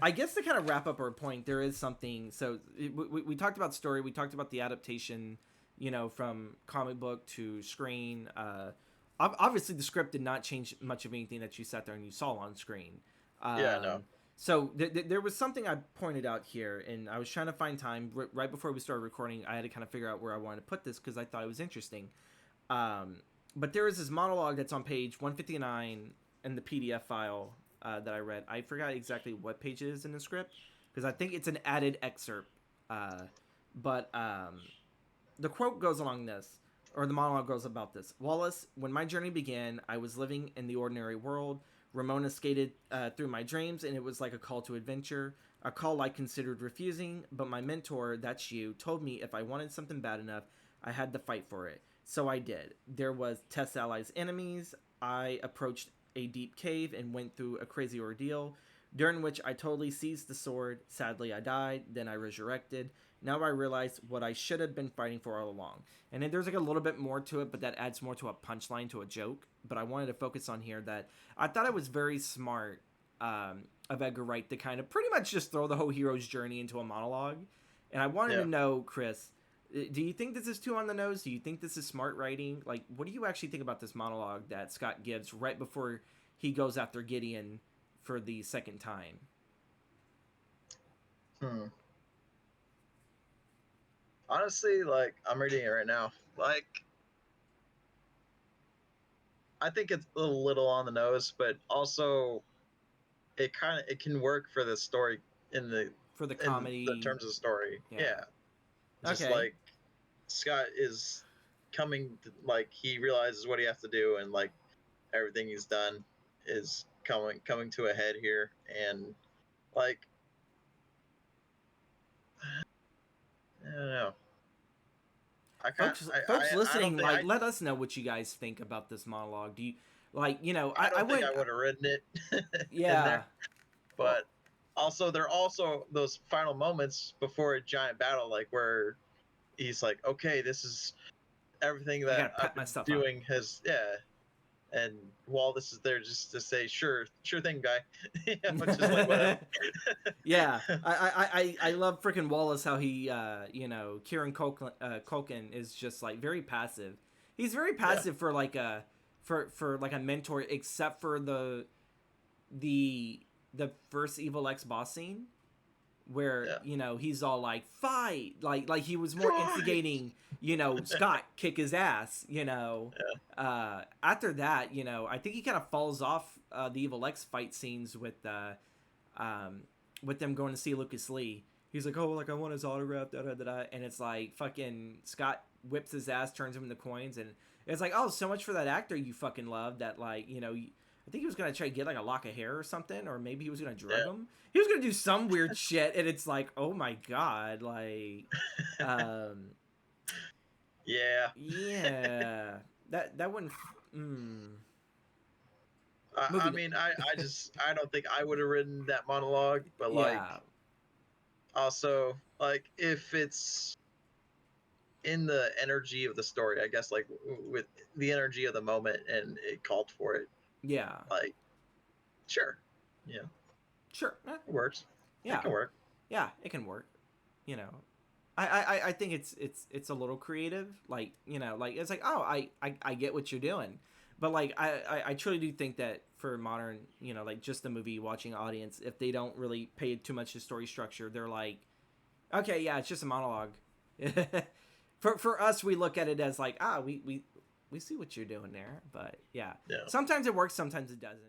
I guess to kind of wrap up our point, there is something. So we talked about story, we talked about the adaptation, from comic book to screen. Obviously, the script did not change much of anything that you sat there and you saw on screen. Yeah, no. So there was something I pointed out here, and I was trying to find time right before we started recording. I had to kind of figure out where I wanted to put this because I thought it was interesting. But there is this monologue that's on page 159 in the PDF file that I read. I forgot exactly what page it is in the script because I think it's an added excerpt. But the quote goes along this, or the monologue goes about this. Wallace, when my journey began, I was living in the ordinary world. Ramona skated through my dreams, and it was like a call to adventure, a call I considered refusing, but my mentor, that's you, told me if I wanted something bad enough, I had to fight for it. So I did. There was Test Allies enemies. I approached a deep cave and went through a crazy ordeal, during which I totally seized the sword. Sadly, I died. Then I resurrected. Now I realize what I should have been fighting for all along. And then there's like a little bit more to it, but that adds more to a punchline, to a joke. But I wanted to focus on here that I thought it was very smart of Edgar Wright to kind of pretty much just throw the whole hero's journey into a monologue. And I wanted to Yeah. know, Chris, do you think this is too on the nose? Do you think this is smart writing? Like, what do you actually think about this monologue that Scott gives right before he goes after Gideon for the second time? Hmm. Honestly, like I'm reading it right now. Like I think it's a little on the nose, but also it can work for the story in For the the comedy? terms of the story. Yeah. Yeah. Just Okay. like Scott is like he realizes what he has to do, and like everything he's done is coming to a head here, and like I don't know. I can't. Folks I don't listening, think like, let us know what you guys think about this monologue. Do you like, I I don't think would, I would have written it in yeah. there. Well, But also, there are also those final moments before a giant battle, like where he's like, "Okay, this is everything I that gotta I've pep been myself up. doing has yeah." And Wallace is there just to say, "Sure, sure thing, guy," just like whatever. Yeah, I love freaking Wallace. How he, Kieran Culkin is just like very passive. He's very Yeah, passive for like a for like a mentor, except for the the first Evil X boss scene where yeah. he's all like fight, like he was more Right. instigating, Scott kick his ass. Yeah, After that, I think he kind of falls off the Evil X fight scenes um with them going to see Lucas Lee. He's like, oh, like I want his autograph, da da da da, and it's like fucking Scott whips his ass, turns him into coins, and it's like, oh, so much for that actor you fucking love. That like, I think he was gonna try to get like a lock of hair or something, or maybe he was gonna drug yeah, him. He was gonna do some weird shit, and it's like, oh my god, like, um, yeah. yeah, that wouldn't. Mm. I Moving, mean, I don't think I would have written that monologue, but like yeah, also like if it's in the energy of the story, I guess like with the energy of the moment and it called for it, yeah, like sure, yeah, sure, it works. It yeah, can work. yeah, it can work. You know, I think it's a little creative. Like, like it's like, oh, I get what you're doing, but like I truly do think that for modern, like just the movie watching audience, if they don't really pay too much to story structure, they're like, okay, yeah, it's just a monologue. For us, we look at it as like, we see what you're doing there, but yeah, Yeah. sometimes it works, sometimes it doesn't.